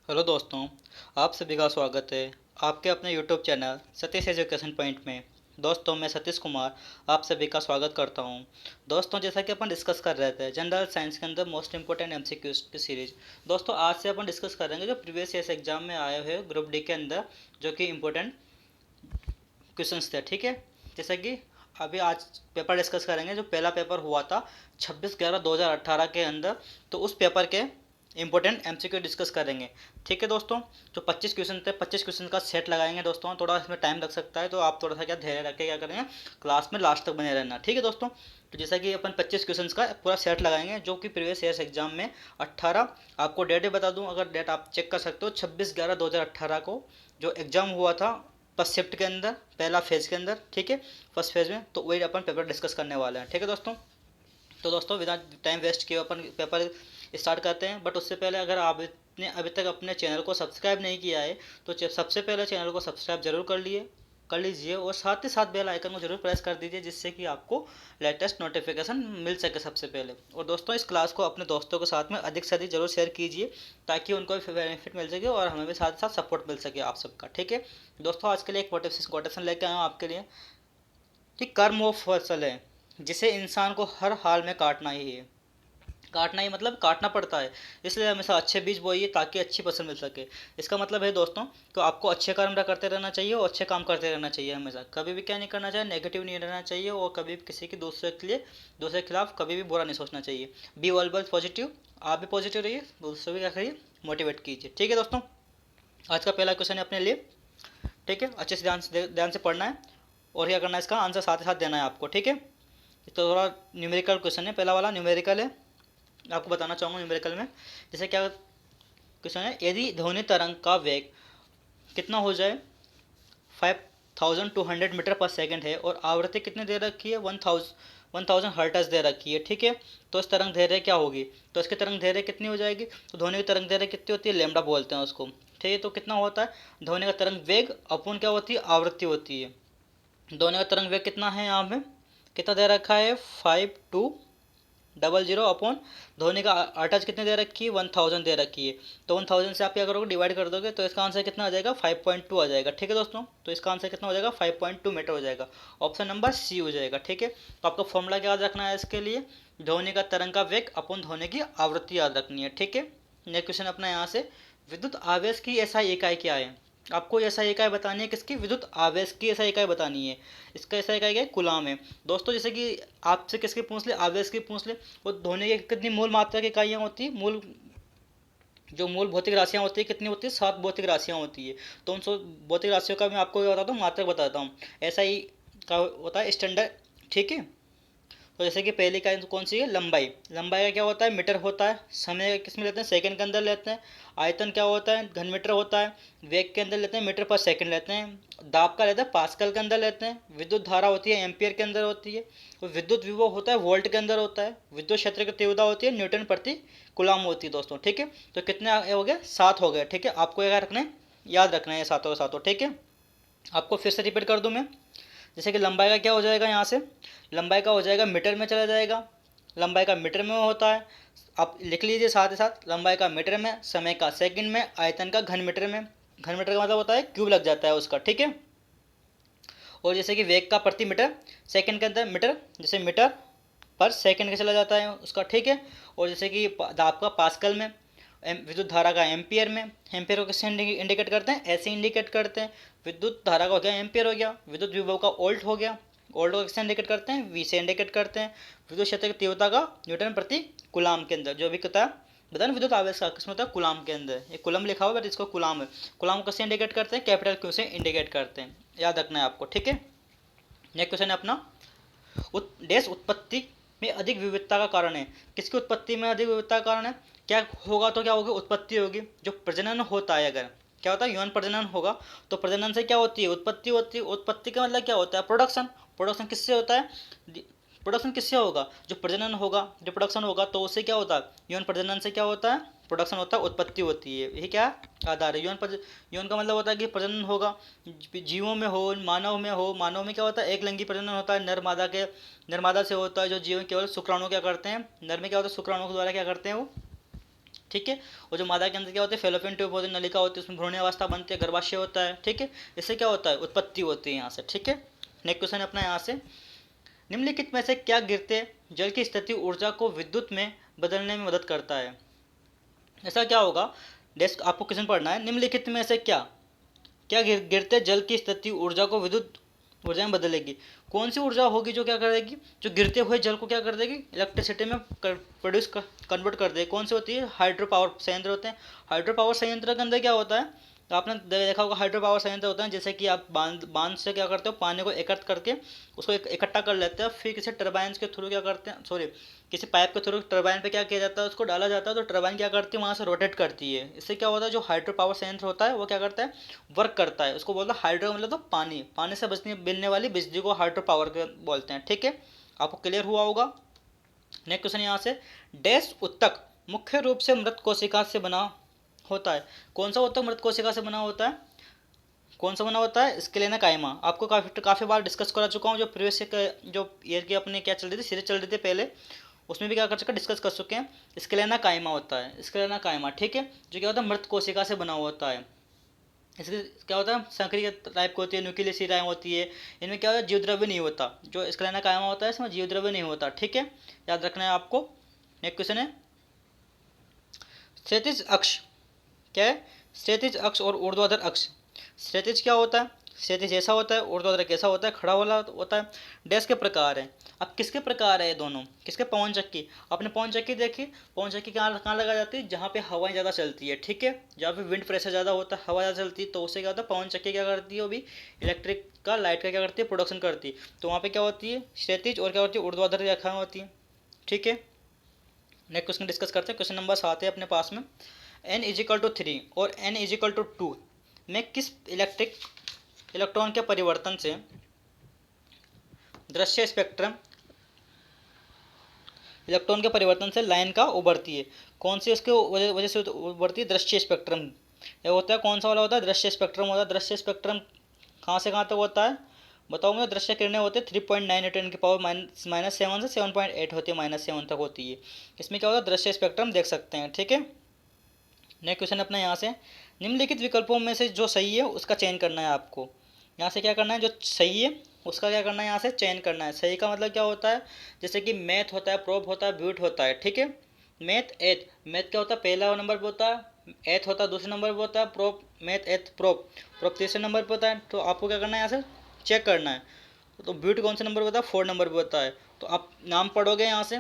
Hello दोस्तों। आप सभी का स्वागत है आपके अपने YouTube channel Satish education point में। दोस्तों, मैं सतीश कुमार आप सभी का स्वागत करता हूं। दोस्तों, जैसा कि अपन डिस्कस कर रहे थे जनरल साइंस के अंदर मोस्ट इंपोर्टेंट एमसीक्यूज की सीरीज। दोस्तों, आज से अपन डिस्कस करेंगे जो प्रीवियस ईयर्स एग्जाम में आए हुए ग्रुप डी के अंदर जो कि इम्पोर्टेंट क्वेश्चंस थे। ठीक है, जैसा कि अभी आज पेपर डिस्कस करेंगे जो पहला पेपर हुआ था 26/11/2018 के अंदर। तो उस पेपर के इंपॉर्टेंट एमसीक्यू डिस्कस करेंगे। ठीक है दोस्तों, जो 25 क्वेश्चन थे 25 क्वेश्चन का सेट लगाएंगे। दोस्तों, थोड़ा इसमें टाइम लग सकता है तो आप थोड़ा सा क्या धैर्य रख के क्या करेंगे, क्लास में लास्ट तक बने रहना। ठीक है दोस्तों, तो जैसा कि अपन 25 क्वेश्चन का पूरा सेट लगाएंगे जो कि प्रीवियस ईयर्स एग्जाम में 18, आपको डेट भी बता दूं, अगर डेट आप चेक कर सकते हो, 26/11/2018 को जो एग्जाम हुआ था फर्स्ट शिफ्ट के अंदर, पहला फेज के अंदर। ठीक है, फर्स्ट फेज में, तो वही अपन पेपर डिस्कस करने वाले हैं। ठीक है दोस्तों, तो दोस्तों बिना टाइम वेस्ट किए अपन पेपर स्टार्ट करते हैं। बट उससे पहले अगर आपने अभी तक अपने चैनल को सब्सक्राइब नहीं किया है तो सबसे पहले चैनल को सब्सक्राइब जरूर कर लीजिए और साथ ही साथ बेल आइकन को जरूर प्रेस कर दीजिए, जिससे कि आपको लेटेस्ट नोटिफिकेशन मिल सके सबसे पहले। और दोस्तों, इस क्लास को अपने दोस्तों के साथ में अधिक से अधिक जरूर शेयर कीजिए ताकि उनको भी बेनिफिट मिल सके और हमें भी साथ साथ सपोर्ट मिल सके आप सबका। ठीक है दोस्तों, आज के लिए एक कोटेशन लेके आया हूँ आपके लिए कि कर्म वो फसल है जिसे इंसान को हर हाल में काटना ही है। काटना ही मतलब काटना पड़ता है, इसलिए हमेशा अच्छे बीज बोइए ताकि अच्छी फसल मिल सके। इसका मतलब है दोस्तों कि आपको अच्छे कर्म करते रहना चाहिए और अच्छे काम करते रहना चाहिए। हमेशा कभी भी क्या नहीं करना चाहिए, नेगेटिव नहीं रहना चाहिए और कभी भी किसी की दूसरे के खिलाफ कभी भी बुरा नहीं सोचना चाहिए। बी ऑलवेज पॉजिटिव, आप भी पॉजिटिव रहिए, दूसरों भी क्या करिए, मोटिवेट कीजिए। ठीक है दोस्तों, आज का पहला क्वेश्चन है अपने लिए। ठीक है, अच्छे से ध्यान से पढ़ना है और क्या करना है, इसका आंसर साथ ही साथ देना है आपको। ठीक है, तो थोड़ा न्यूमेरिकल क्वेश्चन है, पहला वाला न्यूमेरिकल है। आपको बताना चाहूँगा न्यूमेरिकल में जैसे क्या क्वेश्चन है, यदि ध्वनि तरंग का वेग कितना हो जाए 5200 मीटर पर सेकेंड है और आवृत्ति कितनी दे रखी है 1000 हर्ट्ज दे रखी है। ठीक है, तो इस तरंग दैर्घ्य क्या होगी, तो इसकी तरंग दैर्घ्य कितनी हो जाएगी, तो ध्वनि की तरंग दैर्घ्य कितनी होती है, लैम्डा बोलते हैं उसको। ठीक है, तो कितना होता है ध्वनि का तरंग वेग अपन क्या होती है, आवृत्ति होती है। ध्वनि का तरंग वेग कितना है, यहाँ पे कितना दे रखा है 5200 ध्वनि का आर्टज कितने दे रखी है 1000 दे रखी है। तो 1000 से आप क्या करोगे, डिवाइड कर दोगे तो इसका आंसर कितना आ जाएगा 5.2 आ जाएगा। ठीक है दोस्तों, तो इसका आंसर कितना हो जाएगा 5.2 मीटर हो जाएगा। ऑप्शन नंबर सी हो जाएगा। ठीक है, तो आपको फॉर्मूला क्या याद रखना है इसके लिए, ध्वनि का तरंग का वेग अपन ध्वनि की आवृत्ति याद रखनी है। ठीक है, नेक्स्ट क्वेश्चन अपना यहाँ से, विद्युत आवेश की एसआई इकाई क्या है। आपको एसआई इकाई बतानी है किसकी, विद्युत आवेश की एसआई इकाई बतानी है। इसका एसआई इकाई क्या है, कूलाम है। दोस्तों, जैसे कि आपसे किसकी पूछ ले, आवेश की पूछ ले, वो ध्वनि की कितनी मूल मात्रा की इकाइयाँ होती है, जो मूल भौतिक राशियाँ होती है कितनी होती है, 7 भौतिक राशियाँ होती है। तो उन भौतिक राशियों का मैं आपको क्या बताता हूँ, मात्रक बताता हूँ। ऐसा ही का होता है स्टैंडर्ड। ठीक है, तो जैसे कि पहली का कौन सी है, लंबाई। लंबाई का क्या होता है, मीटर होता है। समय किस में लेते हैं, सेकंड के अंदर लेते हैं। आयतन क्या होता है, घन मीटर होता है। वेग के अंदर लेते हैं, मीटर पर सेकंड लेते हैं। दाब का लेते हैं, पास्कल के अंदर लेते हैं। विद्युत धारा होती है, एम्पियर के अंदर होती है। और विद्युत विभव होता है, वोल्ट के अंदर होता है। विद्युत क्षेत्र की तीव्रता होती है, न्यूटन प्रति कूलम होती है। दोस्तों, ठीक है, तो कितने हो गए, 7 हो गए। ठीक है, आपको क्या रखना है, याद रखना है सातों के सातों। ठीक है, आपको फिर से रिपीट कर दूं मैं, जैसे कि लंबाई का क्या हो जाएगा, यहाँ से लंबाई का हो जाएगा मीटर में चला जाएगा। लंबाई का मीटर में होता है, आप लिख लीजिए साथ ही साथ, लंबाई का मीटर में, समय का सेकंड में, आयतन का घन मीटर में। घन मीटर का मतलब होता है क्यूब लग जाता है उसका। ठीक है, और जैसे कि वेग का प्रति मीटर सेकंड के अंदर मीटर, जैसे मीटर पर सेकंड का चला जाता है उसका। ठीक है, और जैसे कि दाब का पास्कल में, विद्युत धारा का एम्पियर में। एम्पियर को किससे इंडिकेट करते हैं, ऐसे इंडिकेट करते हैं। विद्युत धारा का हो गया एम्पियर हो गया, विद्युत विभव का वोल्ट हो गया, वोल्ट को किससे इंडिकेट करते हैं, वी से इंडिकेट करते हैं। विद्युत क्षेत्र की तीव्रता का न्यूटन प्रति कूलम के अंदर, जो भी कहता है बता ना, विद्युत आवेश का किसमें होता है, कूलम के अंदर। ये कूलम लिखा हुआ है बट इसको कूलम है। कूलम को किससे इंडिकेट करते हैं, कैपिटल क्यू से इंडिकेट करते हैं, याद रखना है आपको। ठीक है, नेक्स्ट क्वेश्चन है अपना, देश उत्पत्ति में अधिक विविधता का कारण है। किसकी उत्पत्ति में अधिक विविधता का कारण है, क्या होगा, तो क्या होगी, उत्पत्ति होगी। जो प्रजनन होता है, अगर क्या होता है, यौन प्रजनन होगा तो प्रजनन से क्या होती है, उत्पत्ति होती है। उत्पत्ति का मतलब क्या होता है, प्रोडक्शन। प्रोडक्शन किससे होता है, प्रोडक्शन किससे होगा, जो प्रजनन होगा, जो प्रोडक्शन होगा तो उससे क्या होता है, यौन प्रजनन से क्या होता है, प्रोडक्शन होता है, उत्पत्ति होती है। यही क्या आधार है, यौन का मतलब होता है कि प्रजनन होगा, जीवों में हो, मानव में हो। मानव में क्या होता है, एक लिंगी प्रजनन होता है, नर मादा से होता है। जो जीव केवल शुक्राणु क्या करते हैं, नर में क्या होता है, शुक्राणु के द्वारा क्या करते हैं, वो ठीक है। और जो मादा के अंदर क्या होता है, फेलोपियन ट्यूब होती है, नलिका होती है, उसमें भ्रूण अवस्था बनती है, गर्भाशय होता है, ठीक है। इससे क्या होता है, उत्पत्ति होती है यहाँ से, ठीक है। नेक्स्ट क्वेश्चन अपना यहाँ से, निम्नलिखित में से क्या गिरते जल की स्थिति ऊर्जा को विद्युत में बदलने में मदद करता है। ऐसा क्या होगा, डेस्क आपको क्वेश्चन पढ़ना है, निम्नलिखित में से क्या क्या गिरते जल की स्थिति ऊर्जा को विद्युत ऊर्जा में बदलेगी। कौन सी ऊर्जा होगी जो क्या कर देगी, जो गिरते हुए जल को क्या कर देगी, इलेक्ट्रिसिटी में प्रोड्यूस कन्वर्ट कर देगी। कौन सी होती है, हाइड्रो पावर संयंत्र होते हैं। हाइड्रो पावर संयंत्र के अंदर क्या होता है, तो आपने देखा होगा, हाइड्रो पावर संयंत्र होता है जैसे कि आप बांध से क्या करते हो, पानी को एकत्र करके उसको इकट्ठा कर लेते हैं, फिर किसी टर्बाइन के थ्रू क्या करते हैं, सॉरी किसी पाइप के थ्रू टर्बाइन पे क्या किया जाता है, उसको डाला जाता है, तो टर्बाइन क्या करती है, वहाँ से रोटेट करती है। इससे क्या होता है, जो हाइड्रो पावर संयंत्र होता है वो क्या करता है, वर्क करता है। उसको बोलता है हाइड्रो, मतलब तो पानी, पानी से बचने मिलने वाली बिजली को हाइड्रो पावर के बोलते हैं, ठीक है। आपको क्लियर हुआ होगा। नेक्स्ट क्वेश्चन यहाँ से, डैश उत्तक मुख्य रूप से मृत कोशिका से बना होता है। कौन सा उत्तक मृत कोशिका से बना होता है, कौन सा बना होता है, स्क्लेना कायमा। आपको काफ़ी बार डिस्कस करा चुका हूँ, जो प्रीवियस जो ईयर की अपने क्या चल रही थी, सीरीज चल रही थी पहले, उसमें भी क्या कर चुका, डिस्कस कर चुके हैं। स्क्लेना कायमा होता है, स्क्लेना कायमा, ठीक है, जो क्या होता है, मृत कोशिका से बना हुआ होता है। इसके क्या होता है, सक्रिय टाइप की होती है, न्यूक्लियस शिराएँ होती है, इनमें क्या होता है, जीवद्रव्य नहीं होता। जो स्क्लेना कायमा होता है इसमें जीवद्रव्य नहीं होता, ठीक है, याद रखना है आपको। नेक्स्ट क्वेश्चन है, क्षैतिज अक्ष क्या है, क्षैतिज अक्ष और ऊर्ध्वाधर अक्ष। क्षैतिज क्या होता है, क्षैतिज ऐसा होता है, ऊर्ध्वाधर कैसा होता है, खड़ा वाला होता है। डैश के प्रकार है, अब किसके प्रकार है ये दोनों, किसके, पवन चक्की। आपने पवन चक्की देखी, पवन चक्की कहाँ कहाँ लगाई जाती है, जहाँ पे हवाएं ज़्यादा चलती है, ठीक है, जहाँ पे विंड प्रेशर ज़्यादा होता है, हवा ज़्यादा चलती है, तो उससे क्या होता है, पवन चक्की क्या करती है, वो भी इलेक्ट्रिक का, लाइट का क्या करती है, प्रोडक्शन करती है। तो वहाँ पे क्या होती है, क्षैतिज और क्या होती है, ऊर्ध्वाधर रेखाएं होती है, ठीक है। नेक्स्ट क्वेश्चन डिस्कस करते हैं, क्वेश्चन नंबर 7 है अपने पास में, n=3 और n=2 में किस इलेक्ट्रॉन के परिवर्तन से दृश्य स्पेक्ट्रम, इलेक्ट्रॉन के परिवर्तन से लाइन का उभरती है। कौन सी उसके वजह से उभरती है, दृश्य स्पेक्ट्रम। यह होता है कौन सा वाला होता है, दृश्य स्पेक्ट्रम होता है। दृश्य स्पेक्ट्रम कहाँ से कहाँ तक होता है बताऊंगा। दृश्य किरणें होते हैं 3.9 × 10⁻⁻7 से 7.8 होती है, -7 तक होती है। इसमें क्या होता है, दृश्य स्पेक्ट्रम देख सकते हैं, ठीक है। नेक्स्ट क्वेश्चन अपना यहाँ से, निम्नलिखित विकल्पों में से जो सही है उसका चयन करना है आपको। यहाँ से क्या करना है, जो सही है उसका क्या करना है, यहाँ से चयन करना है। सही का मतलब क्या होता है, जैसे कि मैथ होता है, प्रोब होता है, ब्यूट होता है, ठीक है। मैथ एथ, मैथ क्या होता है, पहला नंबर पर होता है, एथ होता है दूसरे नंबर पर होता है, प्रोब मैथ एथ प्रोब, प्रोब तीसरे नंबर पर होता है। तो आपको क्या करना है, यहाँ से चेक करना है। तो ब्यूट कौन से नंबर पर होता है, 4 नंबर पर होता है। तो आप नाम पढ़ोगे यहाँ से,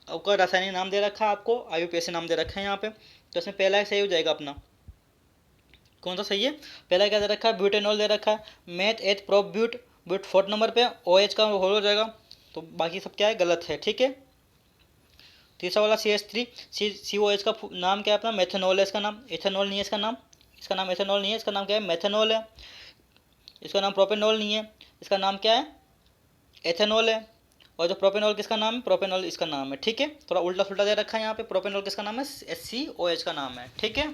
आपका रासायनिक नाम दे रखा है, आपको IUPAC नाम दे रखा है यहाँ पे, तो इसमें पहला सही हो जाएगा अपना। कौन सा सही है, पहला क्या दे रखा है, ब्यूटेनॉल दे रखा है, meth eth prop but, but 4 number पे, OH का होल हो जाएगा। तो बाकी सब क्या है, गलत है, ठीक है। तीसरा वाला CH3, COH का नाम क्या है अपना, मेथेनॉल है इसका नाम, इथेनॉल नहीं है इसका नाम इथेनॉल नहीं है, इसका नाम क्या है, मेथेनॉल है। इसका नाम प्रोपेनॉल नहीं है, इसका नाम क्या है, एथेनॉल है। और जो प्रोपेनॉल किसका नाम है, प्रोपेनॉल इसका नाम है, ठीक है। थोड़ा उल्टा सुल्टा दे रखा है यहाँ पे, प्रोपेनॉल किसका नाम है, SCOH का नाम है, ठीक है।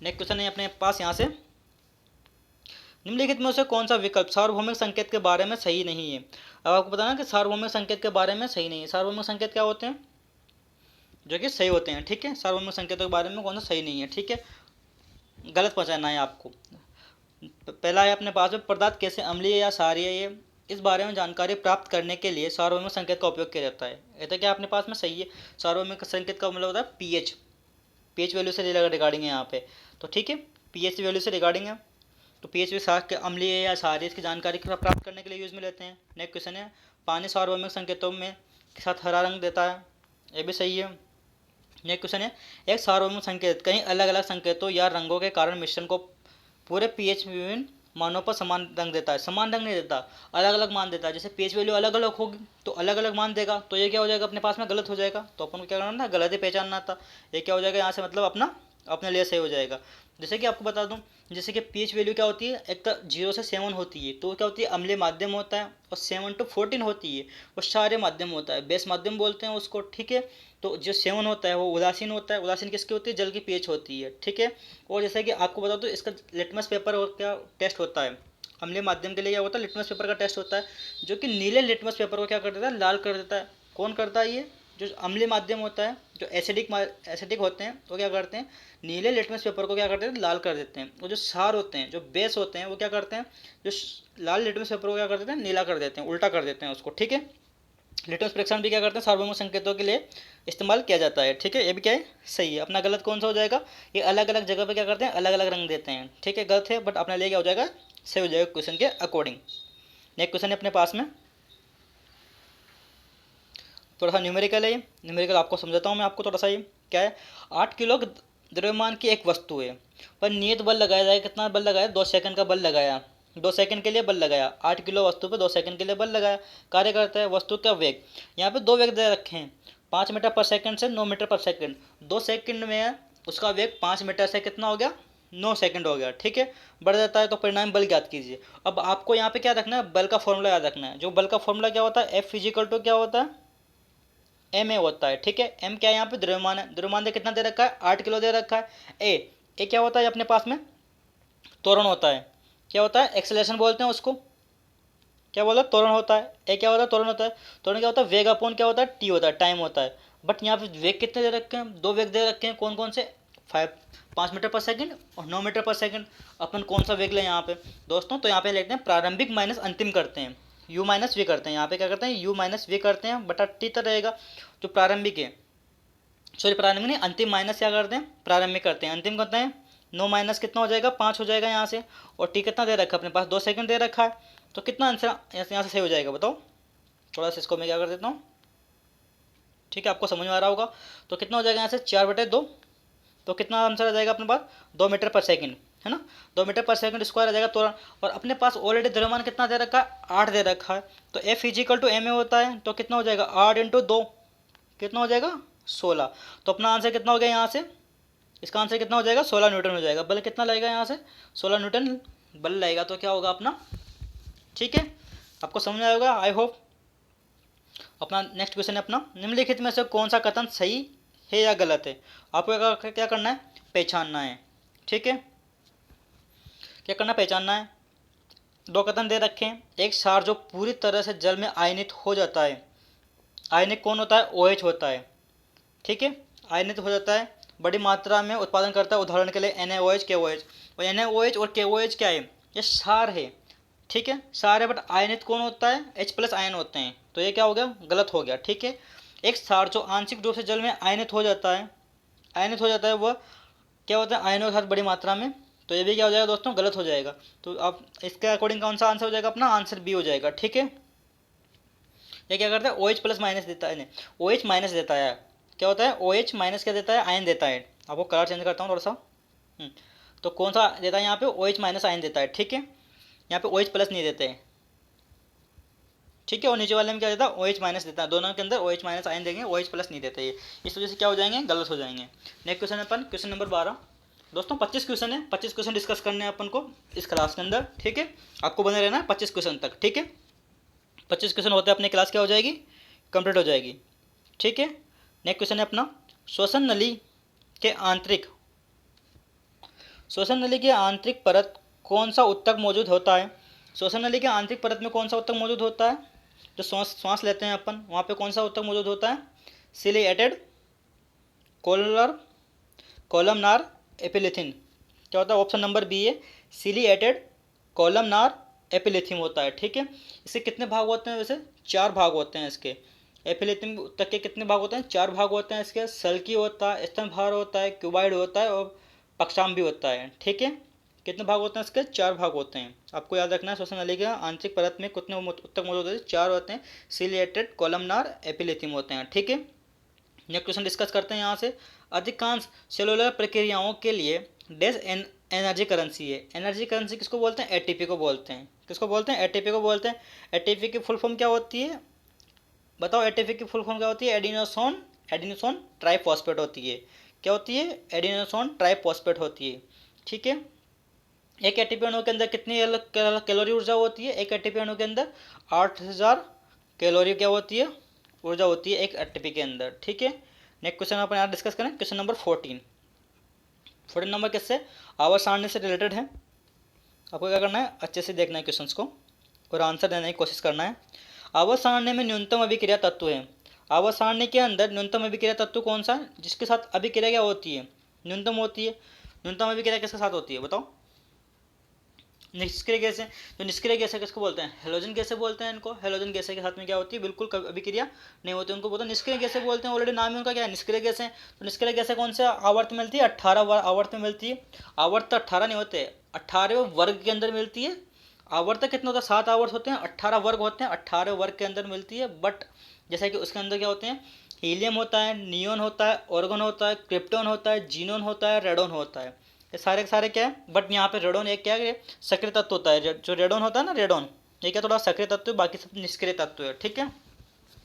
नेक्स्ट क्वेश्चन है अपने पास यहाँ से, निम्नलिखित में से कौन सा विकल्प सार्वभौमिक संकेत के बारे में सही नहीं है। अब आपको बताना कि सार्वभौमिक संकेत के बारे में सही नहीं है। सार्वभौमिक संकेत क्या होते हैं, जो कि सही होते हैं, ठीक है। सार्वभौमिक संकेतों के बारे में कौन सा सही नहीं है, ठीक है, गलत पहुँचाना है आपको। पहला है अपने पास में, पदार्थ कैसे अम्लीय या क्षारीय है, इस बारे में जानकारी प्राप्त करने के लिए सार्वभौमिक संकेत का उपयोग किया जाता है। ये तो क्या अपने पास में सही है। सार्वभौमिक संकेत का मतलब होता है पीएच वैल्यू से रिगार्डिंग है यहाँ पे, तो ठीक है, पीएच वैल्यू से रिगार्डिंग है। तो पीएच सार के अम्लीय या क्षारीय इसकी जानकारी प्राप्त करने के लिए यूज में लेते हैं। नेक्स्ट क्वेश्चन है, पानी सार्वभौमिक संकेतों में के साथ हरा रंग देता है, ये भी सही है। नेक्स्ट क्वेश्चन है, एक सार्वभौमिक संकेत कई अलग अलग संकेतों या रंगों के कारण मिश्रण को पूरे पीएच विभिन्न मानों पर समान रंग देता है। समान रंग नहीं देता, अलग अलग मान देता है। जैसे पीएच वैल्यू अलग अलग होगी तो अलग अलग मान देगा, तो ये क्या हो जाएगा अपने पास में, गलत हो जाएगा। तो अपन को क्या करना था, गलत ही पहचानना था। ये क्या हो जाएगा यहाँ से, मतलब अपना अपने लिए सही हो जाएगा। जैसे कि आपको बता दूं, जैसे कि पीएच वैल्यू क्या होती है, एक तो 0 से 7 होती है, तो वो क्या होती है, अम्लीय माध्यम होता है। और 7 to 14 होती है, वो क्षारीय माध्यम होता है, बेस माध्यम बोलते हैं उसको, ठीक है। तो जो 7 होता है वो उदासीन होता है। उदासीन किसकी होती है, जल की पीएच होती है, ठीक है। और जैसे कि आपको बता दो, इसका लिटमस पेपर और क्या टेस्ट होता है, अम्लीय माध्यम के लिए क्या होता है, लिटमस पेपर का टेस्ट होता है, जो कि नीले लिटमस पेपर को क्या कर देता है, लाल कर देता है। कौन करता है ये, जो अम्लीय माध्यम होता है, जो एसिडिक होते हैं, वो क्या करते हैं, नीले लिटमस पेपर को क्या करते हैं, लाल कर देते हैं। और जो क्षार होते हैं, जो बेस होते हैं, वो क्या करते हैं, जो लाल लिटमस पेपर को क्या कर देते हैं, नीला कर देते हैं, उल्टा कर देते हैं उसको। ठीक है, लिटमस परीक्षण भी क्या करते हैं, सार्वभौमिक संकेतों के लिए इस्तेमाल किया जाता है। ठीक है, ये भी क्या है, सही है। अपना गलत कौन सा हो जाएगा, ये अलग अलग जगह पे क्या करते हैं, अलग अलग रंग देते हैं। ठीक है, गलत है, बट अपने लिए क्या हो जाएगा, सही हो जाएगा क्वेश्चन के अकॉर्डिंग। नेक्स्ट क्वेश्चन है अपने पास में, थोड़ा सा न्यूमेरिकल है। न्यूमेरिकल आपको समझाता हूँ मैं आपको थोड़ा सा। ये क्या है, 8 किलो द्रव्यमान की एक वस्तु है, पर नियत बल लगाया जाएगा। कितना बल लगाया, 2 सेकंड का बल लगाया, 2 सेकंड के लिए बल लगाया। 8 किलो वस्तु पे 2 सेकंड के लिए बल लगाया। कार्य करता है वस्तु का वेग, यहाँ पे 2 वेग दे रखे हैं, 5 मीटर पर सेकंड से 9 मीटर पर सेकंड। 2 सेकंड में उसका वेग 5 मीटर से कितना हो गया, 9 सेकंड हो गया। ठीक है, बढ़ जाता है तो परिणाम बल ज्ञात कीजिए। अब आपको यहाँ पे क्या रखना है, बल का फॉर्मूला याद रखना है। जो बल का फॉर्मूला क्या होता है, एफ फिजिकल टू क्या होता है, एम ए होता है। ठीक है, एम क्या है, यहाँ पे द्रव्यमान है। द्रव्यमान दे कितना दे रखा है, 8 किलो दे रखा है। ए क्या होता है अपने पास में, त्वरण होता है। क्या होता है, एक्सेलरेशन बोलते हैं उसको। क्या बोला, त्वरण होता है। ए क्या होता है, त्वरण होता है। त्वरण क्या होता है, वेग अपॉन क्या होता है, टी होता है, टाइम होता है। बट यहाँ पे वेग कितने दे रखे हैं, 2 वेग दे रखे हैं। कौन कौन से, 5 मीटर पर सेकंड और 9 मीटर पर सेकंड। अपन कौन सा वेग लें यहाँ पे दोस्तों, तो यहाँ पे लेते हैं प्रारंभिक माइनस अंतिम करते हैं, यू माइनस वी करते हैं। यहाँ पे क्या करते हैं, यू माइनस वी करते हैं, बटा टी तक रहेगा। जो प्रारंभिक है, सॉरी प्रारंभिक नहीं, अंतिम माइनस क्या करते हैं, प्रारंभिक करते हैं। अंतिम करते हैं, 9 माइनस कितना हो जाएगा, 5 हो जाएगा यहाँ से। और टी कितना दे रखा है अपने पास, 2 सेकंड दे रखा है। तो कितना आंसर यहाँ से सही हो जाएगा बताओ। थोड़ा सा इसको मैं क्या कर देता हूँ। ठीक है, आपको समझ में आ रहा होगा। तो कितना हो जाएगा यहाँ से, 4/2। तो कितना आंसर आ जाएगा अपने पास, 2 मीटर पर सेकंड, है ना। 2 मीटर पर सेकंड स्क्वायर आ जाएगा त्वरण। और अपने पास ऑलरेडी द्रव्यमान कितना दे रखा है, 8 दे रखा है। तो F is equal to M A होता है। तो कितना हो जाएगा, 8 × 2 कितना हो जाएगा, 16। तो अपना आंसर कितना हो गया यहाँ से, इसका आंसर कितना हो जाएगा, 16 न्यूटन हो जाएगा। बल कितना लगेगा यहाँ से, 16 न्यूटन बल लगेगा। तो क्या होगा अपना, ठीक है, आपको समझ आएगा आई होप। अपना नेक्स्ट क्वेश्चन है अपना, निम्नलिखित में से कौन सा कथन सही है या गलत है। आपको क्या करना है, पहचानना है। ठीक है, क्या करना, पहचानना है। 2 कथन दे रखे हैं। एक क्षार जो पूरी तरह से जल में आयनित हो जाता है, आयनिक कौन होता है, OH होता है। ठीक है, आयनित हो जाता है, बड़ी मात्रा में उत्पादन करता है। उदाहरण के लिए NaOH KOH। और NaOH और KOH क्या है, ये क्षार है। ठीक है, क्षार है, बट आयनित कौन होता है, H+ आयन होते हैं। तो ये क्या हो गया, गलत हो गया। ठीक है, एक क्षार जो आंशिक रूप से जल में आयनित हो जाता है, आयनित हो जाता है, वह क्या होता है, आयनों के साथ बड़ी मात्रा में। तो ये भी क्या हो जाएगा दोस्तों, गलत हो जाएगा। तो आप इसके अकॉर्डिंग कौन सा आंसर हो जाएगा अपना, आंसर बी हो जाएगा। ठीक है, ये क्या करता है, OH+ देता है, OH- देता है। क्या होता है, OH- क्या देता है, आयन देता है। आपको कलर चेंज करता हूँ थोड़ा सा। तो कौन सा देता है यहाँ पे, OH- आयन देता है। ठीक है, यहाँ पे OH+ नहीं देते हैं। ठीक है, और नीचे वाले में क्या देता है, OH- देता है। दोनों के अंदर OH- आयन देंगे, OH+ नहीं देते ये। इस वजह से क्या हो जाएंगे, गलत हो जाएंगे। नेक्स्ट क्वेश्चन है अपन, क्वेश्चन नंबर 12। दोस्तों 25 क्वेश्चन है, 25 क्वेश्चन डिस्कस करने हैं अपन को इस क्लास के अंदर। ठीक है, आपको बने रहना है 25 क्वेश्चन तक। ठीक है, 25 क्वेश्चन होते हैं अपनी क्लास क्या हो जाएगी, कंप्लीट हो जाएगी। ठीक है, नेक्स्ट क्वेश्चन है अपना, श्वसन नली के आंतरिक श्वसन नली की आंतरिक परत कौन सा ऊतक मौजूद होता है। श्वसन नली के आंतरिक परत में कौन सा ऊतक मौजूद होता है, जो श्वास लेते हैं अपन, वहाँ पे कौन सा ऊतक मौजूद होता है, सिलिएटेड, कोलर कॉलमनार, एपिलिथिन। क्या होता है, ऑप्शन नंबर बी है, सिलिएटेड, कॉलमनार, एपिलिथिन होता है। ठीक है, इसके कितने भाग होते हैं, वैसे 4 भाग होते हैं इसके। एपिलिथिन तक के कितने भाग होते हैं, 4 भाग होते हैं इसके। सल्की होता है, स्तंभभार होता है, क्यूबाइड होता है, और पक्षाम भी होता है। ठीक है, कितने भाग होते हैं इसके, 4 भाग होते हैं। आपको याद रखना है, श्वसन नली के आंतरिक परत में कितने ऊतक मौजूद होते हैं, 4 होते हैं, सिलिएटेड, कॉलमनार, एपिलिथिन होते हैं। ठीक है, नेक्स्ट क्वेश्चन डिस्कस करते हैं यहाँ से। अधिकांश सेलुलर प्रक्रियाओं के लिए डैश एनर्जी करेंसी है। एनर्जी करेंसी किसको बोलते हैं, ATP को बोलते हैं। किसको बोलते हैं, ATP को बोलते हैं। ATP की फुल फॉर्म क्या होती है, बताओ। ATP की फुल फॉर्म क्या होती है, एडिनोसिन ट्राइफॉस्फेट होती है। क्या होती है, एडिनोसिन ट्राइफॉस्फेट होती है। ठीक है, एक ATP अणु के अंदर कितनी कैलोरी ऊर्जा होती है, एक ATP अणु के अंदर 8000 कैलोरी क्या होती है, ऊर्जा होती है एक ATP के अंदर। ठीक है, नेक्स्ट क्वेश्चन अपन यहाँ डिस्कस करें, क्वेश्चन नंबर 14 नंबर किससे, आवर्त सारणी से रिलेटेड है। आपको क्या करना है, अच्छे से देखना है क्वेश्चंस को और आंसर देने की कोशिश करना है। आवर्त सारणी में न्यूनतम अभिक्रिया तत्व है। आवर्त सारणी के अंदर न्यूनतम अभिक्रिया तत्व कौन सा है जिसके साथ अभिक्रिया क्या होती है, न्यूनतम होती है। न्यूनतम अभिक्रिया किसके साथ होती है बताओ, निष्क्रिय गैसें। जो निष्क्रिय गैसें किसको बोलते हैं, हेलोजन गैसें बोलते हैं इनको। हेलोजन गैसें के साथ में क्या होती है, बिल्कुल अभिक्रिया नहीं होती, उनको बोलते हैं निष्क्रिय गैसें बोलते हैं। ऑलरेडी नाम है उनका क्या है, निष्क्रिय गैसें। तो निष्क्रिय गैसें कौन से आवर्त मिलती है, 18 आवर्त में मिलती है। आवर्त 18 नहीं होते, 18वें वर्ग के अंदर मिलती है। आवर्त कितने होता है, 7 आवर्त होते हैं, 18 वर्ग होते हैं, 18 वर्ग के अंदर मिलती है। बट जैसा कि उसके अंदर क्या होते हैं, हीलियम होता है, नियोन होता है, ऑर्गन होता है, क्रिप्टॉन होता है, जीनोन होता है, रेडोन होता है। ये सारे के सारे क्या है, बट यहाँ पे रेडोन एक क्या है, सक्रिय तत्व होता है। जो रेडोन होता है ना, रेडोन ये क्या थोड़ा सक्रिय तत्व है, बाकी सब निष्क्रिय तत्व है। ठीक है,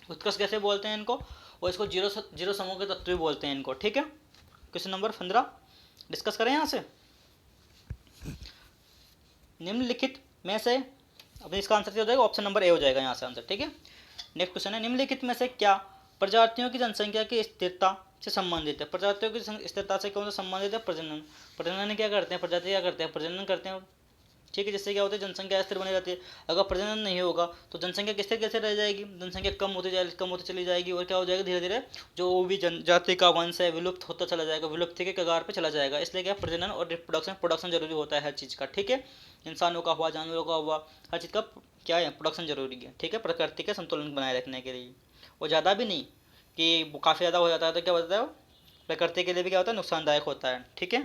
उत्कर्ष कैसे बोलते हैं इनको, और इसको जीरो जीरो समूह के तत्व भी बोलते हैं इनको। ठीक है, क्वेश्चन नंबर 15 डिस्कस करें यहाँ से। निम्नलिखित में से, अपने इसका आंसर क्या हो जाएगा, ऑप्शन नंबर ए हो जाएगा यहाँ से आंसर। ठीक है, नेक्स्ट क्वेश्चन है, निम्नलिखित में से क्या प्रजातियों की जनसंख्या की स्थिरता से संबंधित है। प्रजातियों की स्थिरता से कौन सा संबंधित है, प्रजनन। प्रजनन क्या करते हैं, प्रजाति क्या करते हैं, प्रजनन करते हैं। ठीक है, जिससे क्या होता है, जनसंख्या स्थिर बनी रहती है। अगर प्रजनन नहीं होगा तो जनसंख्या किससे कैसे रह जाएगी, जनसंख्या कम होती चली जाएगी, और क्या हो जाएगा, धीरे धीरे जो भी जनजाति का वंश है विलुप्त होता चला जाएगा, विलुप्ति के कगार पे चला जाएगा। इसलिए क्या प्रजनन और प्रोडक्शन जरूरी होता है हर चीज़ का। ठीक है, इंसानों का हुआ, जानवरों का हुआ, हर चीज़ का क्या है, प्रोडक्शन जरूरी है। ठीक है, प्रकृति के संतुलन बनाए रखने के लिए, और ज़्यादा भी नहीं कि काफ़ी ज़्यादा हो जाता है तो क्या होता है, प्रकृति के लिए भी क्या होता है, नुकसानदायक होता है। ठीक है,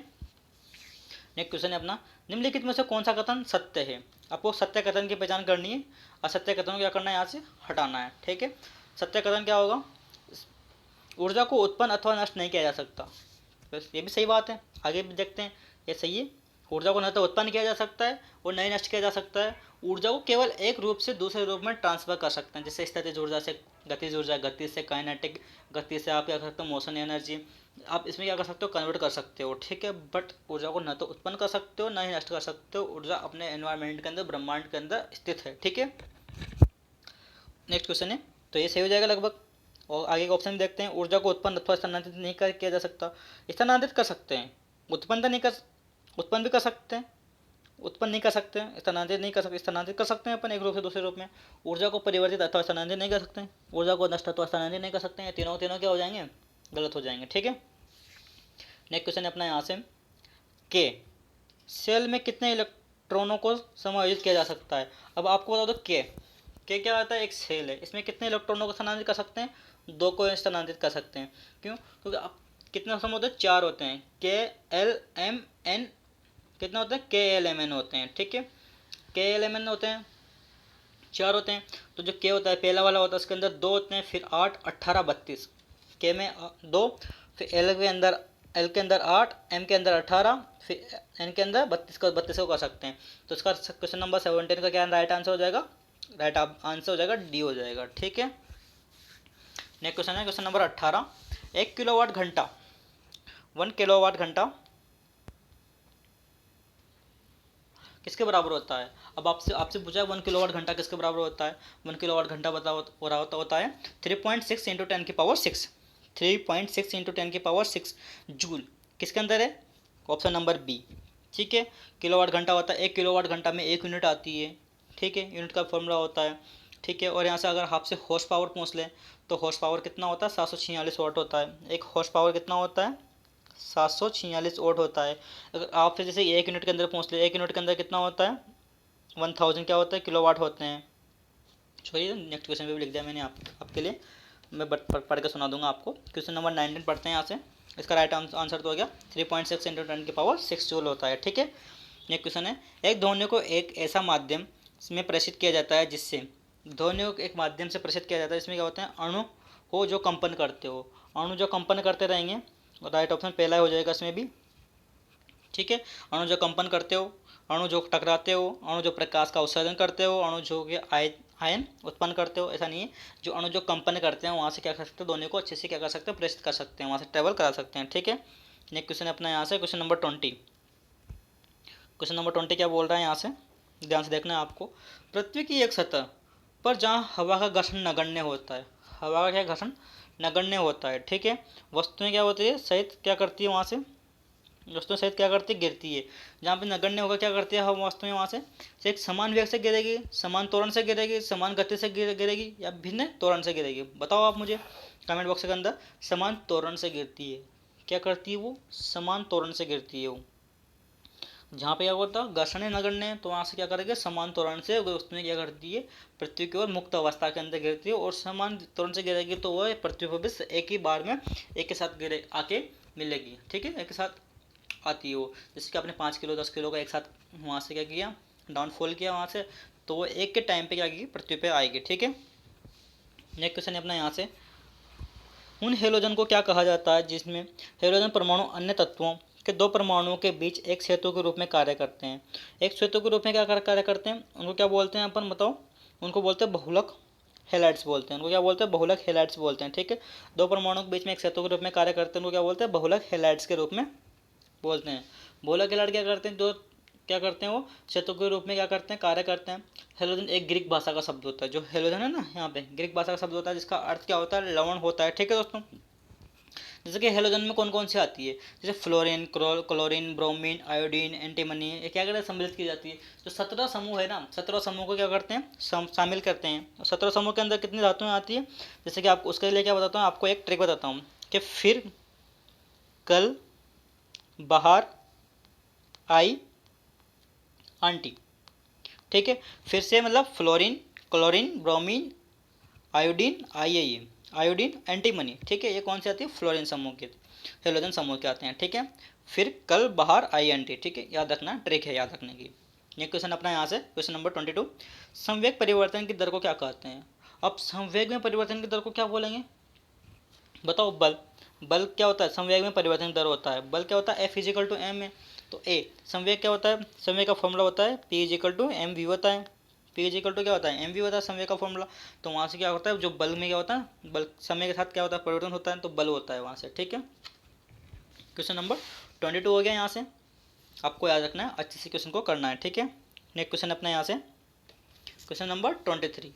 नेक्स्ट क्वेश्चन है अपना, निम्नलिखित में से कौन सा कथन सत्य है। आपको सत्य कथन की पहचान करनी है, असत्य कथन को क्या करना है, यहाँ से हटाना है। ठीक है, सत्य कथन क्या होगा, ऊर्जा को उत्पन्न अथवा नष्ट नहीं किया जा सकता। बस ये भी सही बात है, आगे भी देखते हैं, ये सही है। ऊर्जा को न तो उत्पन्न किया जा सकता है और न ही नष्ट किया जा सकता है। ऊर्जा को केवल एक रूप से दूसरे रूप में ट्रांसफर कर सकते हैं, जैसे स्थितिज ऊर्जा से गतिज ऊर्जा, गति से काइनेटिक, गति से आप क्या कर सकते हो, मोशन एनर्जी, आप इसमें क्या कर सकते हो, कन्वर्ट कर सकते हो। ठीक है, बट ऊर्जा को न तो उत्पन्न कर सकते हो न ही नष्ट कर सकते हो। ऊर्जा अपने एनवायरनमेंट के अंदर, ब्रह्मांड के अंदर स्थित है। ठीक है, नेक्स्ट क्वेश्चन है, तो ये सही हो जाएगा लगभग। और आगे का ऑप्शन देखते हैं, ऊर्जा को उत्पन्न अथवा स्थानांतरित नहीं किया जा सकता। स्थानांतरित कर सकते हैं, उत्पन्न तो नहीं कर, उत्पन्न भी कर सकते हैं, उत्पन्न नहीं कर सकते हैं, स्थानांतरित नहीं कर सकते। स्थानांतरित कर सकते हैं अपन एक रूप से दूसरे रूप में। ऊर्जा को परिवर्तित अथवा स्थानांतरित नहीं कर सकते हैं, ऊर्जा को नष्ट अथवा स्थानांतरित नहीं कर सकते हैं। तीनों तीनों क्या हो जाएंगे, गलत हो जाएंगे। ठीक है, नेक्स्ट क्वेश्चन है अपना यहाँ से, के सेल में कितने इलेक्ट्रॉनों को समायोजित किया जा सकता है। अब आपको बता दो, के क्या होता है, एक सेल है, इसमें कितने इलेक्ट्रॉनों को स्थानांतरित कर सकते हैं, 2 को स्थानांतरित कर सकते हैं। क्यों, क्योंकि आप कितने सम होते हैं, 4 होते हैं, के एल एम एन, कितने होते हैं, के एल एम एन होते हैं। ठीक है, के एल एम एन होते हैं, 4 होते हैं। तो जो के होता है पहला वाला होता है, उसके अंदर 2 होते हैं, फिर 8, 18, 32। के में 2, फिर एल के अंदर 8, एम के अंदर 18, फिर एन के अंदर 32 को कर सकते हैं। तो इसका क्वेश्चन नंबर 17 का क्या राइट आंसर हो जाएगा, राइट आंसर हो जाएगा डी हो जाएगा। ठीक है, नेक्स्ट क्वेश्चन है क्वेश्चन नंबर 18, 1 किलोवाट घंटा, 1 किलोवाट घंटा किसके बराबर होता है। अब आपसे पूछा है 1 किलोवाट घंटा किसके बराबर होता है। 1 किलोवाट घंटा होता है 3.6 इंटू 10 की पावर 6, 3.6 इंटू 10 की पावर 6 जूल। किसके अंदर है, ऑप्शन नंबर बी। ठीक है, किलोवाट घंटा होता है, 1 किलोवाट घंटा में 1 यूनिट आती है। ठीक है, यूनिट का फॉर्मूला होता है। ठीक है, और यहाँ से अगर आपसे हॉर्स पावर पूछ लें तो हॉर्स पावर कितना होता है, 746 वाट होता है। एक हॉर्स पावर कितना होता है, 746 वाट होता है। अगर आपसे जैसे 1 यूनिट के अंदर पूछ ले, 1 यूनिट के अंदर कितना होता है, 1000 क्या होता है, किलोवाट होते हैं। छोड़िए, नेक्स्ट क्वेश्चन पे भी लिख दिया मैंने आपके लिए, मैं पढ़ के सुना दूंगा आपको। क्वेश्चन नंबर 19 पढ़ते हैं यहाँ से। इसका राइट आंसर तो हो गया 3.6 इंटू 10 की पावर 6 जूल होता है। ठीक है, नेक्स्ट क्वेश्चन है, एक ध्वनि को एक ऐसा माध्यम में प्रेषित किया जाता है जिससे, ध्वनि को एक माध्यम से प्रेषित किया जाता है, इसमें क्या होते हैं, अणु हो जो कंपन करते हो, अणु जो कंपन करते रहेंगे। राइट ऑप्शन पहला हो जाएगा इसमें भी। ठीक है, अणु जो कंपन करते हो, अणु जो टकराते हो, अणु जो प्रकाश का उत्सर्जन करते हो, अणु जो कि आयन उत्पन्न करते हो। ऐसा नहीं है, जो अणु जो कंपन करते हैं वहाँ से क्या कर सकते हो, ध्वनि को अच्छे से क्या कर सकते हो, प्रेषित कर सकते हैं, वहाँ से ट्रेवल करा सकते हैं। ठीक है, नेक्स्ट क्वेश्चन अपना यहाँ से क्वेश्चन नंबर 20। क्वेश्चन नंबर 20 क्या बोल रहा है यहाँ से, ध्यान से देखना है आपको। पृथ्वी की एक सतह पर जहाँ हवा का घर्षण नगण्य होता है, हवा का क्या घर्षण नगण्य होता है। ठीक है, वस्तुएं क्या होती है, सहित क्या करती है वहाँ से, दोस्तों सहित क्या करती है, गिरती है। जहाँ पे नगण्य होगा क्या करती है हम वास्तव में वहाँ से एक समान वेग से गिरेगी, समान त्वरण से गिरेगी, समान गति से गिरेगी या भिन्न त्वरण से गिरेगी। बताओ आप मुझे कमेंट बॉक्स के अंदर। समान त्वरण से गिरती है, क्या करती है वो, समान त्वरण से गिरती है वो। जहाँ पे क्या होता है घर्षण नगण्य, तो वहाँ से क्या करेंगे, समान त्वरण से उसमें क्या करती है, पृथ्वी की ओर मुक्त अवस्था के अंदर गिरती है, और समान त्वरण से गिरेगी तो वह पृथ्वी पर भी एक ही बार में एक के साथ गिरे आके मिलेगी। ठीक है, एक के साथ आती है वो। जैसे कि आपने 5 किलो 10 किलो का एक साथ वहाँ से क्या किया, डाउनफॉल किया वहाँ से, तो वो एक के टाइम पे क्या की पृथ्वी पे आएगी। ठीक है, नेक्स्ट क्वेश्चन है अपना यहाँ से, उन हेलोजन को क्या कहा जाता है जिसमें हेलोजन परमाणु अन्य तत्वों के दो परमाणुओं के बीच एक सेतु के रूप में कार्य करते हैं। एक सेतु के रूप में क्या कार्य करते हैं, उनको क्या बोलते हैं अपन, बताओ। उनको बोलते हैं बहुलक हेलाइड्स बोलते हैं। उनको क्या बोलते हैं, बहुलक हेलाइड्स बोलते हैं। ठीक है, दो परमाणुओं के बीच में एक सेतु के रूप में कार्य करते हैं, उनको क्या बोलते हैं, बहुलक हेलाइड्स के रूप में बोलते हैं। बहुलक हेलाइड क्या करते हैं, दो क्या करते हैं वो सेतु के रूप में क्या करते हैं, कार्य करते हैं। हेलोजन एक ग्रीक भाषा का शब्द होता है, जो हेलोजन है ना यहाँ पे ग्रीक भाषा का शब्द होता है, जिसका अर्थ क्या होता है, लवण होता है। ठीक है दोस्तों, जैसे कि हेलोजन में कौन कौन सी आती है, जैसे fluorine, chlorine, bromine, iodine, antimony, ये क्या करते हैं, सम्मिलित की जाती है। जो 17 समूह है ना, 17 समूह को क्या करते हैं, शामिल करते हैं। 17 समूह के अंदर कितनी धातुएं आती है, जैसे कि आपको उसके लिए क्या बताता हूँ, आपको एक ट्रिक बताता हूँ कि फिर कल बाहर आई आंटी। ठीक है, फिर से मतलब fluorine, chlorine, bromine, iodine, iodine, antimony. ठीक है, ये कौन से आती है, फ्लोरीन समूह के, हेलोजन समूह के आते हैं। ठीक है, फिर कल बाहर आई एंटी। ठीक है, याद रखना, ट्रिक है याद रखने की। ये क्वेश्चन अपना यहाँ से क्वेश्चन नंबर 22, संवेग परिवर्तन की दर को क्या कहते हैं। अब संवेग में परिवर्तन की दर को क्या बोलेंगे, बताओ। बल, बल क्या होता है, संवेग में परिवर्तन दर होता है। बल क्या होता है, F=m है, तो ए संवेग क्या होता है, संवेग का फॉर्मूला होता है P=mv होता है। P= क्या होता है, mv होता है संवेग का फॉर्मूला। तो वहाँ से क्या होता है, जो बल में क्या होता है, बल समय के साथ क्या होता है, परिवर्तन होता है, तो बल होता है वहाँ से। ठीक है, क्वेश्चन नंबर 22 हो गया यहाँ से, आपको याद रखना है, अच्छे से क्वेश्चन को करना है। ठीक है, नेक्स्ट क्वेश्चन अपना यहाँ से क्वेश्चन नंबर 23,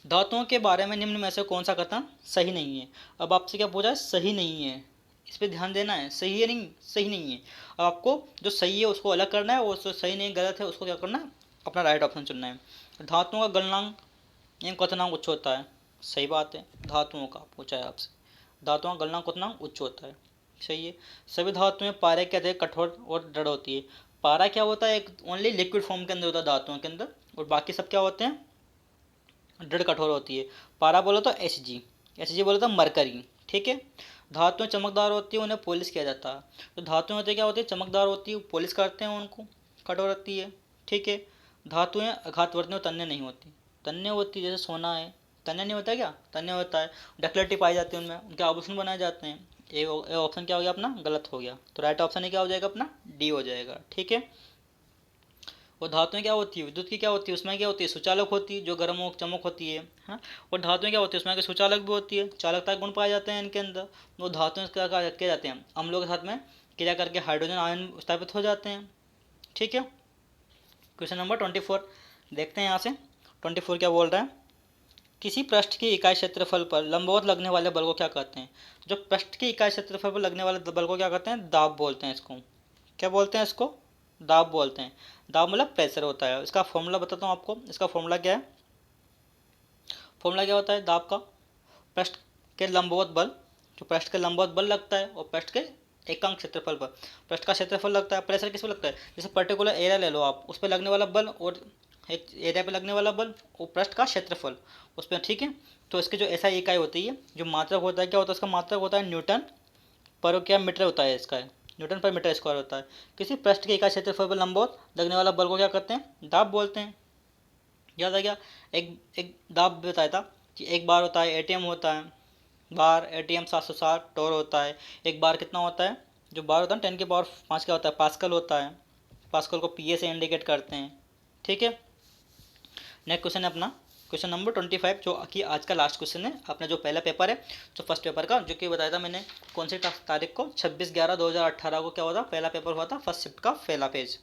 धातुओं के बारे में निम्न में से कौन सा कथन सही नहीं है। अब आपसे क्या पूछा है, सही नहीं है, इस पर ध्यान देना है, सही है नहीं, सही नहीं है। अब आपको जो सही है उसको अलग करना है, और जो सही नहीं गलत है उसको क्या करना है, अपना राइट ऑप्शन चुनना है। धातुओं का गलनांक एवं क्वथनांक उच्च होता है, सही बात है। धातुओं का पूछा है आपसे, धातुओं का गलनांक क्वथनांक उच्च होता है, सही है। सभी धातुएं पारा के अधिक कठोर और दृढ़ होती है। पारा क्या होता है, एक ओनली लिक्विड फॉर्म के अंदर होता है धातुओं के अंदर, और बाकी सब क्या होते हैं, दृढ़ कठोर होती है। पारा बोलो तो Hg बोलो तो मरकरी। ठीक है, धातुएं चमकदार होती है, उन्हें पॉलिश किया जाता है। तो धातुएं होती है क्या होती है, चमकदार होती है, पॉलिश करते हैं उनको, कठोर होती है। ठीक है, धातुएं आघातवर्ती और तन्य नहीं होती, तन्य होती है, जैसे सोना है, तन्य नहीं होता है, क्या तन्य होता है, डक्टिलिटी पाई जाती है उनमें, उनके आभूषण बनाए जाते हैं। ए ऑप्शन क्या हो गया अपना, गलत हो गया, तो राइट ऑप्शन ही क्या हो जाएगा अपना, डी हो जाएगा। ठीक है, और धातुएं क्या होती है, विद्युत की क्या होती है, उसमें क्या होती है, सुचालक होती है, जो गर्म हो चमक होती है। हाँ, और धातुएं क्या होती है, उसमें आगे सुचालक भी होती है, चालकता के गुण पाए जाते हैं इनके अंदर। वो धातुएं क्या किए जाते हैं, अम्लों के साथ में क्रिया करके हाइड्रोजन आयन स्थापित हो जाते हैं। ठीक है, क्वेश्चन नंबर 24 देखते हैं यहाँ से। 24 क्या बोल रहा है, किसी पृष्ठ की इकाई क्षेत्रफल पर लंबवत लगने वाले बल को क्या कहते हैं। जो पृष्ठ की इकाई क्षेत्रफल पर लगने वाले बल को क्या कहते हैं, दाब बोलते हैं इसको। क्या बोलते हैं इसको, दाब बोलते हैं। दाब मतलब प्रेशर होता है। इसका फॉर्मूला बताता हूँ आपको, इसका फॉर्मूला क्या है, फॉर्मूला क्या होता है दाब का, पृष्ठ के लंबवत बल, जो पृष्ठ के लंबवत बल लगता है, और पृष्ठ के एकांक क्षेत्रफल पर पृष्ठ का क्षेत्रफल लगता है। प्रेशर किस पर लगता है, जैसे पर्टिकुलर एरिया ले लो आप, उस पर लगने वाला बल, और एक एरिया पे लगने वाला बल, और पृष्ठ का क्षेत्रफल उस पर। ठीक है, तो इसकी जो ऐसा इकाई होती है, जो मात्रक होता है, क्या होता है इसका मात्रक होता है न्यूटन पर क्या मीटर होता है इसका, न्यूटन पर मीटर स्क्वायर होता है। किसी पृष्ठ के इकाई क्षेत्रफल पर लंबवत लगने वाला बल को क्या कहते हैं, दाब बोलते हैं। याद आ गया, एक एक दाब बताया था कि एक बार होता है एटीएम होता है, बार एटीएम 760 टोर होता है। एक बार कितना होता है, जो बार होता है 10⁵ क्या होता है, पास्कल होता है। पास्कल को पीए से इंडिकेट करते हैं। ठीक है, नेक्स्ट क्वेश्चन है अपना क्वेश्चन नंबर 25, जो कि आज का लास्ट क्वेश्चन है अपना जो पहला पेपर है, जो फर्स्ट पेपर का, जो कि बताया था मैंने कौन सी तारीख को, 26/11/2018 को क्या हुआ था, पहला पेपर हुआ था फर्स्ट शिफ्ट का, पहला फेज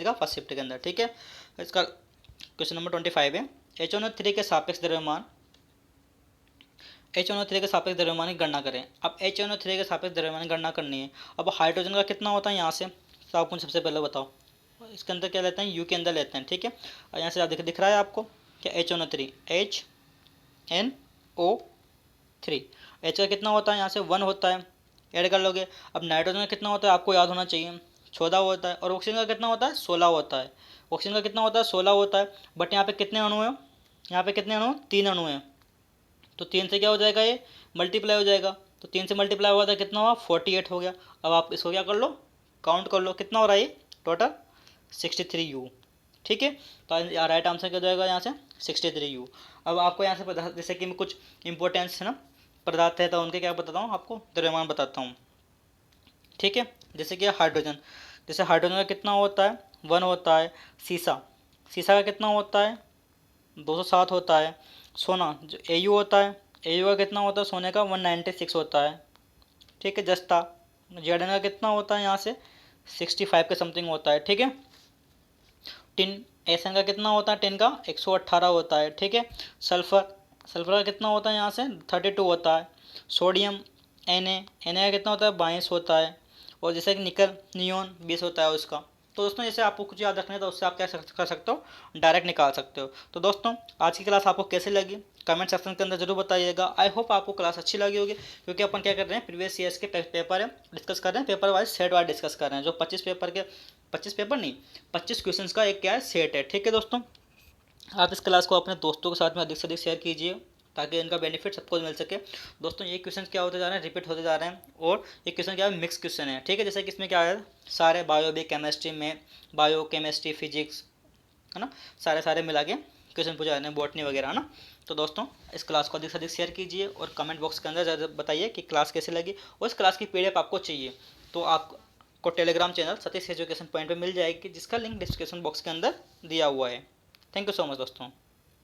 का फर्स्ट शिफ्ट के अंदर। ठीक है, इसका क्वेश्चन नंबर 25 है, H3 के सापेक्ष द्रव्यमान HNO3 के सापेक्ष द्रव्यमान की गणना करें। अब HNO3 के सापेक्ष द्रव्यमान की गणना करनी है। अब हाइड्रोजन का कितना होता है यहाँ से, तो आप मुझे सबसे पहले बताओ। इसके अंदर क्या लेते हैं, यू के अंदर लेते हैं, ठीक है। और यहाँ से आप दिख रहा है आपको क्या, HNO3, HNO3, H का कितना होता है यहाँ से 1 होता है, ऐड कर लोगे। अब नाइट्रोजन का कितना होता है आपको याद होना चाहिए, 14 होता है। और ऑक्सीजन का कितना होता है, 16 होता है। ऑक्सीजन का कितना होता है, 16 होता है। बट यहाँ पे कितने अणु हैं, यहाँ पे कितने अणु, 3 अणु हैं। तो 3 से क्या हो जाएगा, ये मल्टीप्लाई हो जाएगा। तो 3 से मल्टीप्लाई हुआ था, कितना हुआ, 48 हो गया। अब आप इसको क्या कर लो, काउंट कर लो कितना हो रहा है ये टोटल, 63U, ठीक है। तो राइट आंसर क्या हो जाएगा यहाँ से, 63U। अब आपको यहाँ से पता, जैसे कि मैं कुछ इंपॉर्टेंस है ना पदार्थ है, तो उनके क्या बताता हूँ आपको, द्रव्यमान बताता हूँ, ठीक है। जैसे कि हाइड्रोजन, जैसे हाइड्रोजन का कितना होता है, 1 होता है। सीसा, सीसा का कितना होता है, 207 होता है। सोना जो Au होता है, Au का कितना होता है सोने का, 196 होता है, ठीक है। जस्ता, Zn का कितना होता है यहाँ से, 65 के समथिंग होता है, ठीक है। टिन, Sn का कितना होता है, टिन का 118 होता है, ठीक है। सल्फर, सल्फर का कितना होता है यहाँ से, 32 होता है। सोडियम, Na का कितना होता है, 22 होता है। और जैसे कि निकल, नियोन 20 होता है उसका। तो दोस्तों जैसे आपको कुछ याद रखना है तो उससे आप क्या कर सकते हो, डायरेक्ट निकाल सकते हो। तो दोस्तों आज की क्लास आपको कैसी लगी, कमेंट सेक्शन के अंदर जरूर बताइएगा। आई होप आपको क्लास अच्छी लगी होगी, क्योंकि अपन क्या कर रहे हैं, प्रीवियस ईयर्स के पेपर है डिस्कस कर रहे हैं, paper wise set wise discuss कर रहे हैं। जो 25 पेपर के, 25 पेपर नहीं, 25 क्वेश्चन का एक क्या है, सेट है, ठीक है दोस्तों। आप इस क्लास को अपने दोस्तों के साथ में अधिक से अधिक शेयर कीजिए, ताकि इनका बेनिफिट सबको मिल सके। दोस्तों ये क्वेश्चन क्या होते जा रहे हैं, रिपीट होते जा रहे हैं। और ये क्वेश्चन क्या है, मिक्स क्वेश्चन है, ठीक है। जैसे कि इसमें क्या है, सारे बायो भी, केमिस्ट्री में बायो, केमिस्ट्री, फिजिक्स, है ना, सारे मिला के क्वेश्चन पूछा जाते हैं, बॉटनी वगैरह, है ना। तो दोस्तों इस क्लास को अधिक से अधिक शेयर कीजिए और कमेंट बॉक्स के अंदर ज़रा बताइए कि क्लास कैसी लगी। और इस क्लास की PDF आपको चाहिए तो आपको Telegram channel Satish education point पे मिल जाएगी, जिसका लिंक डिस्क्रिप्शन बॉक्स के अंदर दिया हुआ है। थैंक यू सो मच दोस्तों।